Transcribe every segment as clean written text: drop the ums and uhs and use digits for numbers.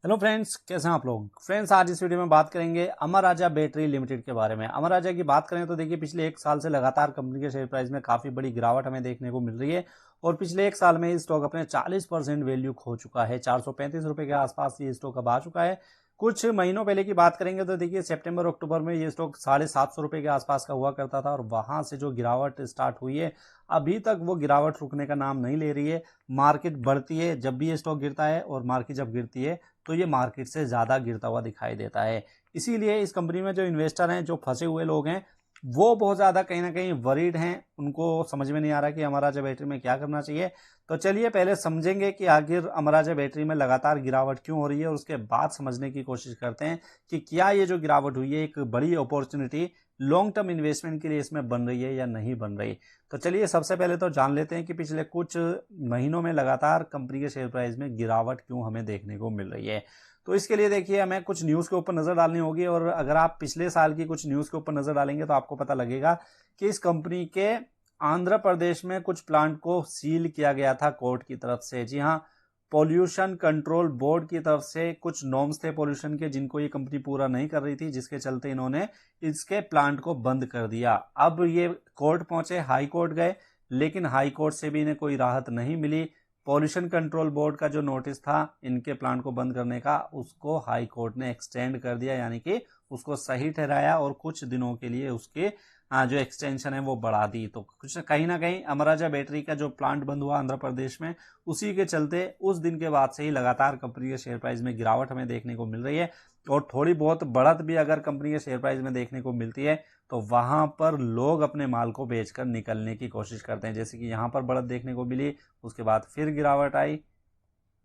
Hello friends, कैसे हैं आप लोग। फ्रेंड्स, आज इस वीडियो में बात करेंगे अमर राजा बैटरी लिमिटेड के बारे में। अमर राजा की बात करें तो देखिए, पिछले एक साल से लगातार कंपनी के शेयर प्राइस में काफी बड़ी गिरावट हमें देखने को मिल रही है और पिछले एक साल में ये स्टॉक अपने 40% वैल्यू खो चुका है। 435 रुपए के आसपास ये स्टॉक अब आ चुका है। कुछ महीनों पहले की बात करेंगे तो देखिए, सितंबर अक्टूबर में ये स्टॉक 750 रुपए के आसपास का हुआ करता था और वहां से जो गिरावट स्टार्ट हुई है, अभी तक वो गिरावट रुकने का नाम नहीं ले रही है। मार्केट बढ़ती है जब भी ये स्टॉक गिरता है और मार्केट जब गिरती है तो ये मार्केट से ज्यादा गिरता हुआ दिखाई देता है। इसीलिए इस कंपनी में जो इन्वेस्टर हैं, जो फंसे हुए लोग हैं, वो बहुत ज्यादा कहीं ना कहीं वरीड हैं। उनको समझ में नहीं आ रहा कि अमराजा बैटरी में क्या करना चाहिए। तो चलिए पहले समझेंगे कि आखिर अमराजा बैटरी में लगातार गिरावट क्यों हो रही है और उसके बाद समझने की कोशिश करते हैं कि क्या ये जो गिरावट हुई है एक बड़ी अपॉर्चुनिटी लॉन्ग टर्म इन्वेस्टमेंट के लिए इसमें बन रही है या नहीं बन रही। तो चलिए सबसे पहले तो जान लेते हैं कि पिछले कुछ महीनों में लगातार कंपनी के शेयर प्राइस में गिरावट क्यों हमें देखने को मिल रही है। तो इसके लिए देखिए, हमें कुछ न्यूज़ के ऊपर नज़र डालनी होगी और अगर आप पिछले साल की कुछ न्यूज़ के ऊपर नज़र डालेंगे तो आपको पता लगेगा कि इस कंपनी के आंध्र प्रदेश में कुछ प्लांट को सील किया गया था कोर्ट की तरफ से। जी हाँ, पॉल्यूशन कंट्रोल बोर्ड की तरफ से कुछ नॉर्म्स थे पॉल्यूशन के, जिनको ये कंपनी पूरा नहीं कर रही थी, जिसके चलते इन्होंने इसके प्लांट को बंद कर दिया। अब ये कोर्ट पहुंचे, हाई कोर्ट गए, लेकिन हाई कोर्ट से भी इन्हें कोई राहत नहीं मिली। पॉल्यूशन कंट्रोल बोर्ड का जो नोटिस था इनके प्लांट को बंद करने का, उसको हाई कोर्ट ने एक्सटेंड कर दिया, यानी कि उसको सही ठहराया और कुछ दिनों के लिए उसके जो एक्सटेंशन है वो बढ़ा दी। तो कुछ कहीं ना कहीं अमराजा बैटरी का जो प्लांट बंद हुआ आंध्र प्रदेश में, उसी के चलते उस दिन के बाद से ही लगातार कंपनी के शेयर प्राइस में गिरावट हमें देखने को मिल रही है। और थोड़ी बहुत बढ़त भी अगर कंपनी के शेयर प्राइस में देखने को मिलती है तो वहां पर लोग अपने माल को बेचकर निकलने की कोशिश करते हैं। जैसे कि यहां पर बढ़त देखने को मिली, उसके बाद फिर गिरावट आई,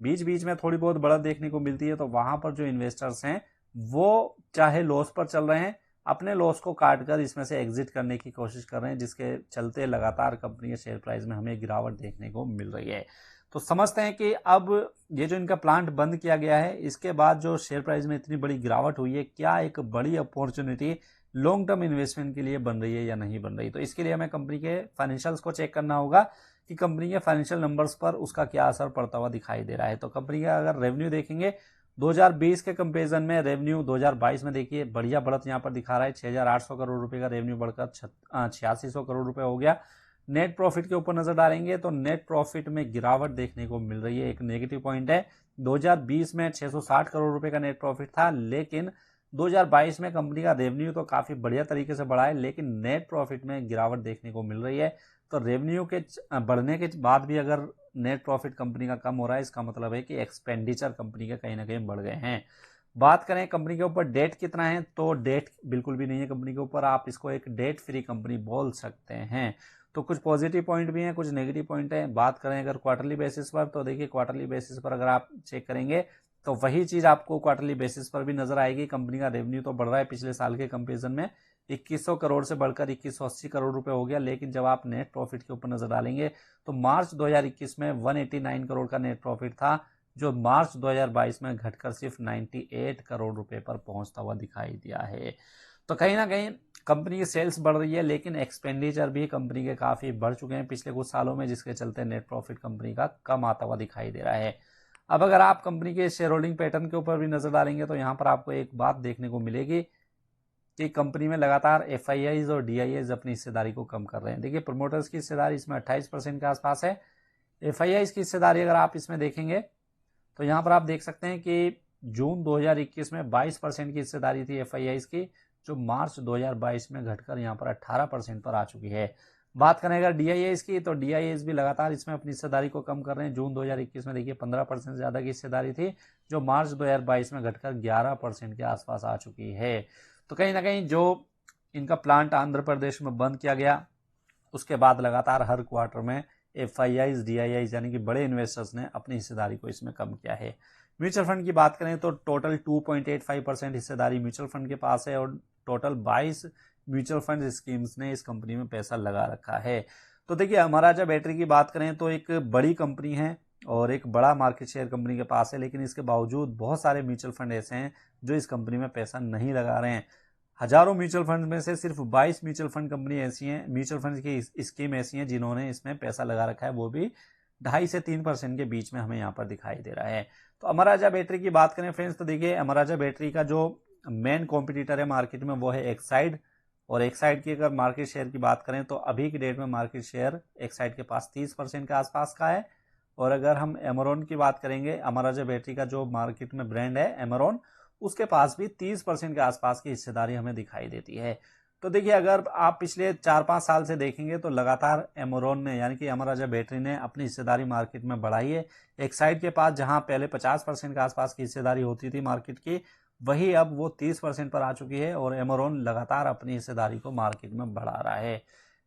बीच बीच में थोड़ी बहुत बढ़त देखने को मिलती है। तो वहां पर जो इन्वेस्टर्स हैं वो चाहे लॉस पर चल रहे हैं, अपने लॉस को काट कर इसमें से एग्जिट करने की कोशिश कर रहे हैं, जिसके चलते लगातार कंपनी के शेयर प्राइस में हमें गिरावट देखने को मिल रही है। तो समझते हैं कि अब ये जो इनका प्लांट बंद किया गया है, इसके बाद जो शेयर प्राइस में इतनी बड़ी गिरावट हुई है, क्या एक बड़ी अपॉर्चुनिटी लॉन्ग टर्म इन्वेस्टमेंट के लिए बन रही है या नहीं बन रही। तो इसके लिए हमें कंपनी के फाइनेंशियल्स को चेक करना होगा कि कंपनी के फाइनेंशियल नंबर्स पर उसका क्या असर पड़ता हुआ दिखाई दे रहा है। तो कंपनी का अगर रेवेन्यू देखेंगे 2020 के कंपेरिजन में, रेवेन्यू 2022 में देखिए बढ़िया बढ़त यहाँ पर दिखा रहा है। 6,800 करोड़ रुपए का रेवेन्यू बढ़कर 8600 करोड़ रुपए हो गया। नेट प्रॉफिट के ऊपर नजर डालेंगे तो नेट प्रॉफिट में गिरावट देखने को मिल रही है, एक नेगेटिव पॉइंट है। 2020 में 660 करोड़ रुपए का नेट प्रॉफिट था, लेकिन 2022 में कंपनी का रेवेन्यू तो काफी बढ़िया तरीके से बढ़ा है, लेकिन नेट प्रॉफिट में गिरावट देखने को मिल रही है। तो रेवेन्यू के बढ़ने के बाद भी अगर नेट प्रॉफिट कंपनी का कम हो रहा है, इसका मतलब है कि एक्सपेंडिचर कंपनी के कहीं ना कहीं बढ़ गए हैं। बात करें कंपनी के ऊपर डेट कितना है, तो डेट बिल्कुल भी नहीं है कंपनी के ऊपर। आप इसको एक डेट फ्री कंपनी बोल सकते हैं। तो कुछ पॉजिटिव पॉइंट भी हैं, कुछ नेगेटिव पॉइंट है। बात करें अगर क्वार्टरली बेसिस पर, तो देखिए क्वार्टरली बेसिस पर अगर आप चेक करेंगे तो वही चीज आपको क्वार्टरली बेसिस पर भी नजर आएगी। कंपनी का रेवेन्यू तो बढ़ रहा है पिछले साल के कंपेरिजन में, 2100 करोड़ से बढ़कर 2180 करोड़ रुपए हो गया, लेकिन जब आप नेट प्रॉफिट के ऊपर नजर डालेंगे तो मार्च 2021 में 189 करोड़ का नेट प्रॉफिट था, जो मार्च 2022 में घटकर सिर्फ 98 करोड़ रुपए पर पहुंचता हुआ दिखाई दिया है। तो कहीं ना कहीं कंपनी की सेल्स बढ़ रही है, लेकिन एक्सपेंडिचर भी कंपनी के काफी बढ़ चुके हैं पिछले कुछ सालों में, जिसके चलते नेट प्रॉफिट कंपनी का कम आता हुआ दिखाई दे रहा है। अब अगर आप कंपनी के शेयर होल्डिंग पैटर्न के ऊपर भी नजर डालेंगे तो यहाँ पर आपको एक बात देखने को मिलेगी कि कंपनी में लगातार एफआईआईज और डीआईआईज अपनी हिस्सेदारी को कम कर रहे हैं। देखिए, प्रमोटर्स की हिस्सेदारी इसमें 28% के आसपास है। एफआईआईज की हिस्सेदारी अगर आप इसमें देखेंगे तो यहाँ पर आप देख सकते हैं कि जून 2021 में 22% की हिस्सेदारी थी एफआईआईज की, जो मार्च 2022 में घटकर यहाँ पर 18% पर आ चुकी है। बात करें अगर डीआईएस की, तो डीआईएस भी लगातार इसमें अपनी हिस्सेदारी को कम कर रहे हैं। जून 2021 में देखिए 15% से ज्यादा की हिस्सेदारी थी, जो मार्च 2022 में घटकर 11% के आसपास आ चुकी है। तो कहीं ना कहीं जो इनका प्लांट आंध्र प्रदेश में बंद किया गया, उसके बाद लगातार हर क्वार्टर में एफआईआईज डीआईआईज यानी कि बड़े इन्वेस्टर्स ने अपनी हिस्सेदारी को इसमें कम किया है। म्यूचुअल फंड की बात करें तो टोटल 2.85% हिस्सेदारी म्यूचुअल फंड के पास है और टोटल 22 म्यूचुअल फंड स्कीम्स ने इस कंपनी में पैसा लगा रखा है। तो देखिए, महाराजा बैटरी की बात करें तो एक बड़ी कंपनी है और एक बड़ा मार्केट शेयर कंपनी के पास है, लेकिन इसके बावजूद बहुत सारे म्यूचुअल फंड ऐसे हैं जो इस कंपनी में पैसा नहीं लगा रहे हैं। हजारों म्यूचुअल फंड में से सिर्फ 22 म्यूचुअल फंड कंपनी ऐसी हैं, म्यूचुअल फंड की स्कीम ऐसी हैं जिन्होंने इसमें पैसा लगा रखा है, वो भी 2.5 से 3% के बीच में हमें यहाँ पर दिखाई दे रहा है। तो अमर राजा बैटरी की बात करें फ्रेंड्स, तो देखिए अमर राजा बैटरी का जो मेन कॉम्पिटिटर है मार्केट में वो है एक्साइड, और एक्साइड की अगर मार्केट शेयर की बात करें तो अभी की डेट में मार्केट शेयर एक्साइड के पास 30% के आसपास का है। और अगर हम एमरॉन की बात करेंगे, अमर राजा बैटरी का जो मार्केट में ब्रांड है एमरॉन, उसके पास भी 30% के आसपास की हिस्सेदारी हमें दिखाई देती है। तो देखिए अगर आप पिछले 4-5 साल से देखेंगे तो लगातार एमरॉन ने यानी कि अमर राजा बैटरी ने अपनी हिस्सेदारी मार्केट में बढ़ाई है। एक्साइड के पास जहां पहले 50% के आसपास की हिस्सेदारी होती थी मार्केट की, वही अब वो 30% पर आ चुकी है और एमरॉन लगातार अपनी हिस्सेदारी को मार्केट में बढ़ा रहा है।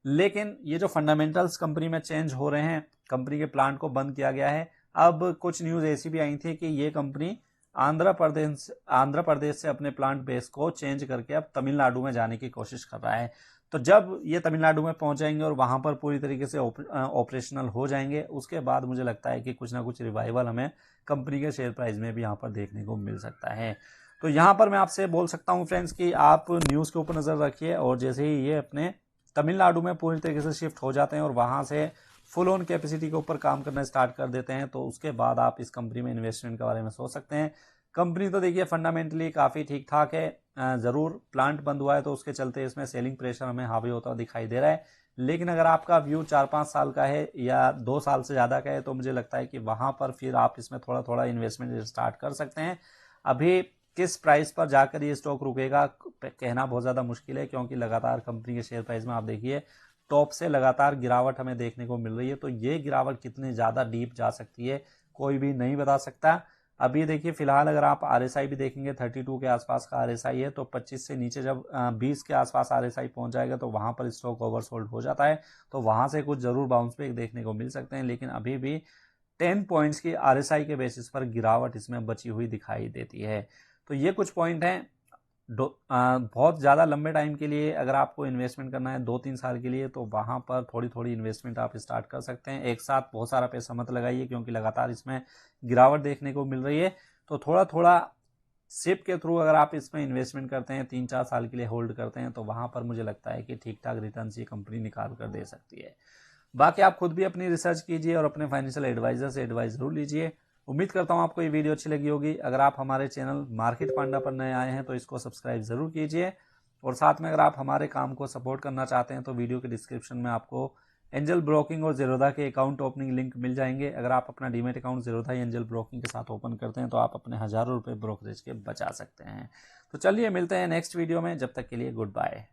लेकिन ये जो फंडामेंटल्स कंपनी में चेंज हो रहे हैं, कंपनी के प्लांट को बंद किया गया है। अब कुछ न्यूज ऐसी भी आई थी कि ये कंपनी आंध्र प्रदेश से अपने प्लांट बेस को चेंज करके अब तमिलनाडु में जाने की कोशिश कर रहा है। तो जब ये तमिलनाडु में पहुंच जाएंगे और वहां पर पूरी तरीके से ऑपरेशनल हो जाएंगे, उसके बाद मुझे लगता है कि कुछ ना कुछ रिवाइवल हमें कंपनी के शेयर प्राइस में भी यहाँ पर देखने को मिल सकता है। तो यहाँ पर मैं आपसे बोल सकता हूँ फ्रेंड्स कि आप न्यूज़ के ऊपर नज़र रखिए, और जैसे ही ये अपने तमिलनाडु में पूरी तरीके से शिफ्ट हो जाते हैं और वहाँ से फुल ऑन कैपेसिटी के ऊपर काम करना स्टार्ट कर देते हैं, तो उसके बाद आप इस कंपनी में इन्वेस्टमेंट के बारे में सोच सकते हैं। कंपनी तो देखिए फंडामेंटली काफ़ी ठीक ठाक है, ज़रूर प्लांट बंद हुआ है तो उसके चलते इसमें सेलिंग प्रेशर हमें हावी होता दिखाई दे रहा है। लेकिन अगर आपका व्यू 4-5 साल का है या 2 साल से ज़्यादा का है, तो मुझे लगता है कि वहाँ पर फिर आप इसमें थोड़ा थोड़ा इन्वेस्टमेंट स्टार्ट कर सकते हैं। अभी किस प्राइस पर जाकर ये स्टॉक रुकेगा कहना बहुत ज़्यादा मुश्किल है, क्योंकि लगातार कंपनी के शेयर प्राइस में आप देखिए टॉप से लगातार गिरावट हमें देखने को मिल रही है। तो ये गिरावट कितनी ज़्यादा डीप जा सकती है कोई भी नहीं बता सकता। अभी देखिए फिलहाल अगर आप आरएसआई भी देखेंगे 32 के आसपास का आरएसआई है, तो 25 से नीचे जब 20 के आसपास आरएसआई पहुंच जाएगा तो वहां पर स्टॉक ओवरसोल्ड हो जाता है, तो वहां से कुछ जरूर बाउंस बैक देखने को मिल सकते हैं। लेकिन अभी भी 10 पॉइंट्स की आरएसआई के बेसिस पर गिरावट इसमें बची हुई दिखाई देती है। तो ये कुछ पॉइंट हैं। बहुत ज़्यादा लंबे टाइम के लिए अगर आपको इन्वेस्टमेंट करना है 2-3 साल के लिए, तो वहाँ पर थोड़ी थोड़ी इन्वेस्टमेंट आप स्टार्ट कर सकते हैं। एक साथ बहुत सारा पैसा मत लगाइए, क्योंकि लगातार इसमें गिरावट देखने को मिल रही है। तो थोड़ा थोड़ा सिप के थ्रू अगर आप इसमें इन्वेस्टमेंट करते हैं, 3-4 साल के लिए होल्ड करते हैं, तो वहाँ पर मुझे लगता है कि ठीक ठाक रिटर्न ये कंपनी निकाल कर दे सकती है। बाकी आप खुद भी अपनी रिसर्च कीजिए और अपने फाइनेंशियल एडवाइजर से एडवाइस जरूर लीजिए। उम्मीद करता हूँ आपको ये वीडियो अच्छी लगी होगी। अगर आप हमारे चैनल मार्केट पांडा पर नए आए हैं तो इसको सब्सक्राइब जरूर कीजिए, और साथ में अगर आप हमारे काम को सपोर्ट करना चाहते हैं तो वीडियो के डिस्क्रिप्शन में आपको एंजल ब्रोकिंग और ज़ेरोधा के अकाउंट ओपनिंग लिंक मिल जाएंगे। अगर आप अपना डीमेट अकाउंट ज़ेरोधा या एंजल ब्रोकिंग के साथ ओपन करते हैं तो आप अपने हज़ारों रुपये ब्रोकरेज के बचा सकते हैं। तो चलिए मिलते हैं नेक्स्ट वीडियो में, जब तक के लिए गुड बाय।